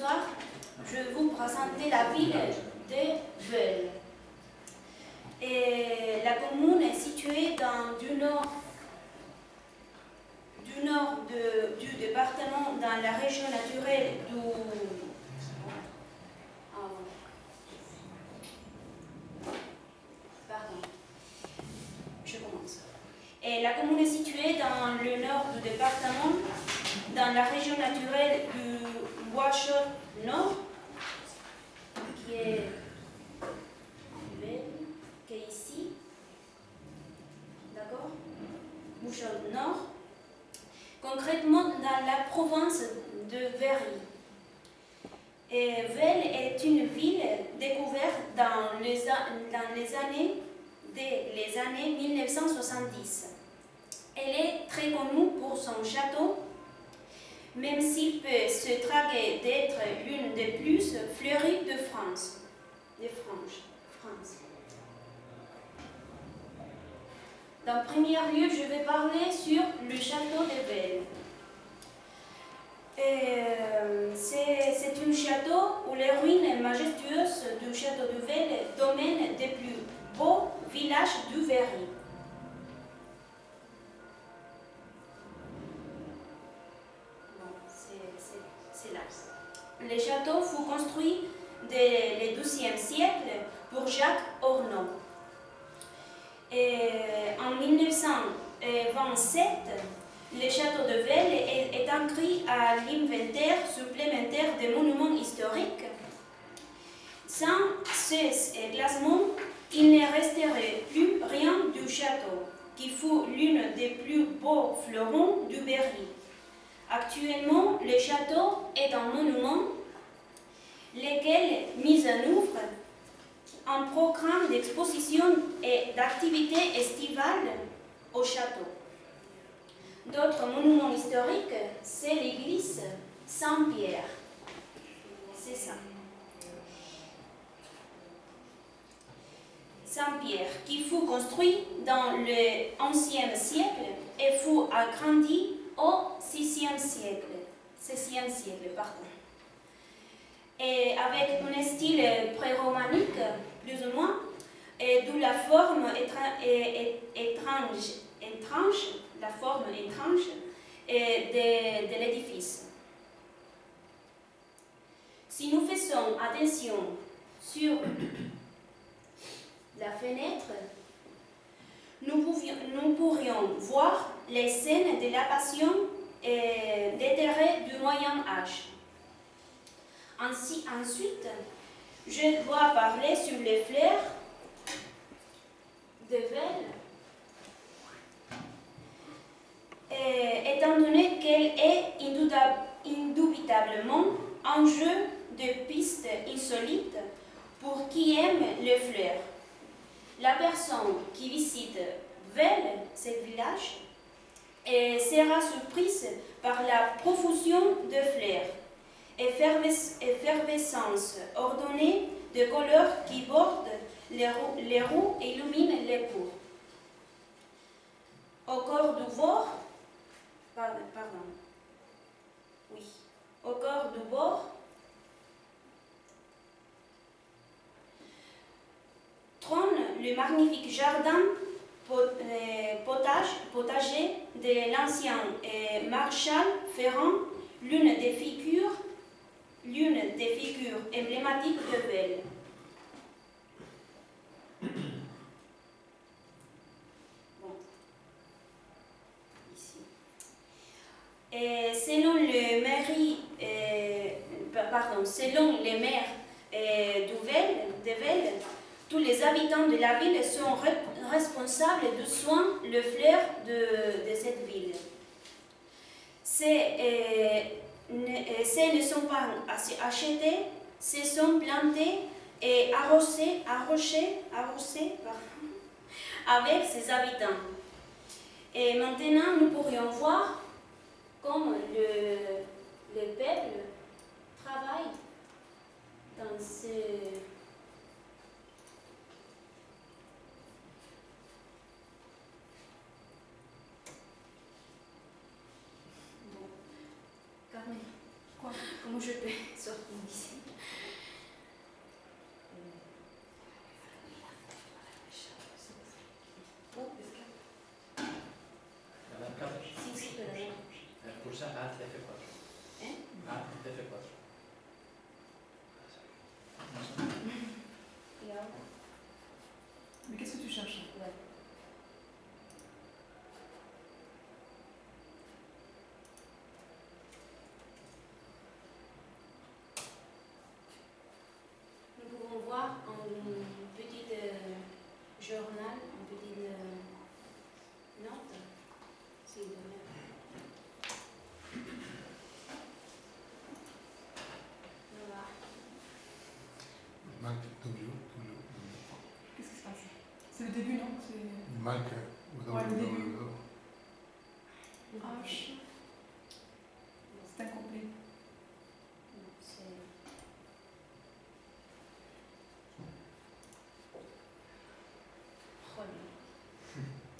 soir, je vais vous présenter la ville de Veules. Et la commune est située du nord du département, dans la région naturelle Et la commune est située dans le nord du département, dans la région naturelle du Ouachot-Nord, qui est ici, d'accord? Ouachot-Nord, concrètement dans la province de Berry. Et Veules est une ville découverte dans les années 1970. Elle est très connue pour son château, même s'il peut se targuer d'être l'une des plus fleuries de France. En premier lieu, je vais parler sur le château de Veules. C'est un château où les ruines majestueuses du château de Veules dominent des plus beaux villages du Berry. C'est là. Le château fut construit dès le XIIe siècle pour Jacques Ornaud. En 1927, le château de Veules est inscrit à l'inventaire supplémentaire des monuments historiques. Sans ce classement, il ne resterait plus rien du château, qui fut l'une des plus beaux fleurons du Berry. Actuellement, le château est un monument, lequel mis en œuvre un programme d'exposition et d'activités estivales au château. D'autres monuments historiques, c'est l'église Saint-Pierre. C'est ça. Saint-Pierre, qui fut construit dans le XIe siècle et fut agrandi au VIe siècle. Et avec un style pré-romanique, plus ou moins, et d'où la forme étrange de l'édifice. Si nous faisons attention sur la fenêtre, nous pourrions voir les scènes de la Passion et des terrets du Moyen Âge. Ensuite, je dois parler sur les fleurs de Veules, étant donné qu'elle est indubitablement un jeu de pistes insolites pour qui aime les fleurs. La personne qui visite Veules, ce village, sera surprise par la profusion de fleurs, effervescence ordonnée de couleurs qui bordent les roues et illuminent les cours. Au corps du bord, trône le magnifique jardin potager de l'ancien maréchal Ferrand, l'une des figures emblématiques de Veules. Selon les maires de Veules, tous les habitants de la ville sont responsables du soin de fleurs de cette ville. Ces ne sont pas achetés, ces sont plantés et arrosés avec ses habitants. Et maintenant, nous pourrions voir comme le peuple travaille dans ce... Carmen, quoi? comment je peux sortir d'ici. Si, perdón. Pulsa Alt F4. Alt F4. Y ahora, Mais qu'est-ce que tu cherches? ouais. Nous pouvons voir un petit journal, une petite note, s'il vous plaît. Voilà. Il manque W. Qu'est-ce qui se passe? C'est le début, non? Il manque Ouais, le début. W. H. C'est incomplet. Non, c'est... Oh, non.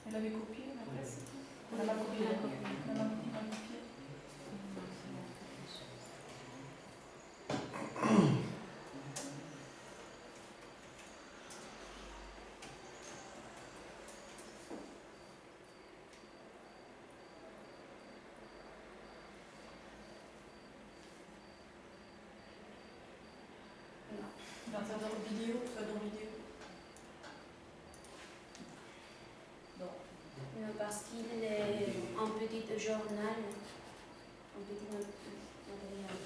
Elle avait copié l'adresse? On l'a pas copié. On l'a copié. Dans vidéo, tu vas dans vidéo. Non, parce qu'il est un petit journal, un petit matériel.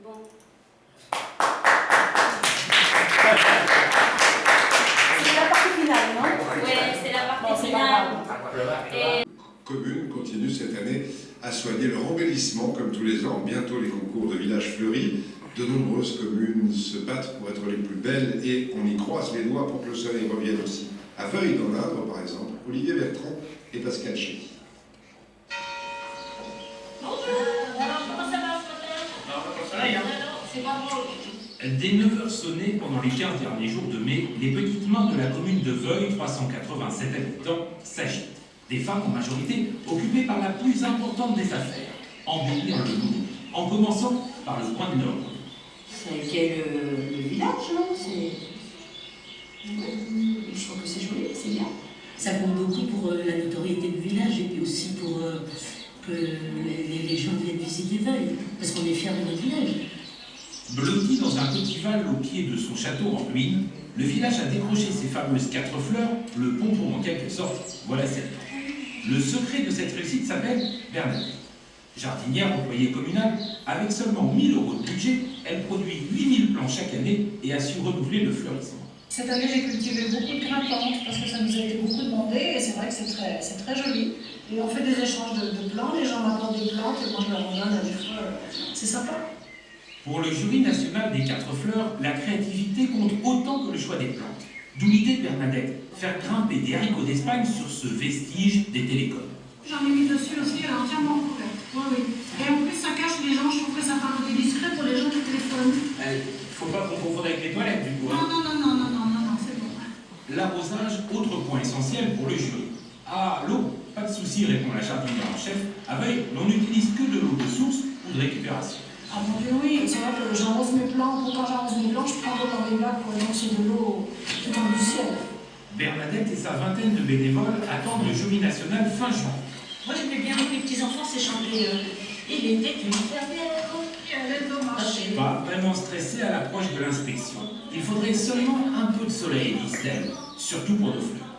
Bon. C'est la partie finale, non? Oui, c'est la Bon, partie c'est pas finale. grave. Et Commune continue cette année à soigner leur embellissement comme tous les ans. Bientôt les concours de villages fleuris. De nombreuses communes se battent pour être les plus belles et on y croise les doigts pour que le soleil revienne aussi. À Veuille dans l'Indre, par exemple, Olivier Bertrand et Pascal Chéry. Dès 9h sonnées pendant les 15 derniers jours de mai, les petites mains de la commune de Veuille, 387 habitants, s'agitent. Des femmes en majorité occupées par la plus importante des affaires, embellir le monde, en commençant par le point de l'ordre. C'est quel le village, non? Je trouve que c'est joli, c'est bien. Ça compte beaucoup pour la notoriété du village et puis aussi pour que les gens viennent visiter Veuille, parce qu'on est fiers de notre village. Blotti dans un petit val au pied de son château en ruine, le village a décroché ses fameuses 4 fleurs, le pompon en quelque sorte, voilà celle. Le secret de cette réussite s'appelle Bernadette. Jardinière au foyer communal, avec seulement 1 000 € de budget, elle produit 8 000 plants chaque année et a su renouveler le fleurissement. Cette année, j'ai cultivé beaucoup de grimpantes parce que ça nous a été beaucoup demandé et c'est vrai que c'est très joli. Et on fait des échanges de plants, les gens m'apportent des plantes et moi je leur en donne des fois. C'est sympa. Pour le jury national des 4 fleurs, la créativité compte autant que le choix des plantes. D'où l'idée de Bernadette, faire grimper des haricots d'Espagne sur ce vestige des télécoms. J'en ai mis dessus aussi, elle est entièrement couverte. Oui, oui. Et en plus, ça cache les gens, je trouve que ça paraît discret pour les gens qui téléphonent. Faut pas qu'on confonde avec les toilettes du coup. Hein. Non, c'est bon. L'arrosage, autre point essentiel pour le jury. Ah, l'eau, pas de souci, répond la jardinière en chef. À Veuille, l'on n'utilise que de l'eau de source ou de récupération. Ah mon Dieu, oui, c'est vrai que j'arrose mes plantes. Quand j'arrose mes plantes, je prends l'eau dans des bacs pour lancer de l'eau qui tombe du ciel. Bernadette et sa vingtaine de bénévoles attendent le jury national fin juin. Moi j'aimais bien que les petits-enfants s'aient chanté Il était une fermière. Elle est dommage. Pas vraiment stressé à l'approche de l'inspection. Il faudrait seulement un peu de soleil, disent-elles, surtout pour nos fleurs.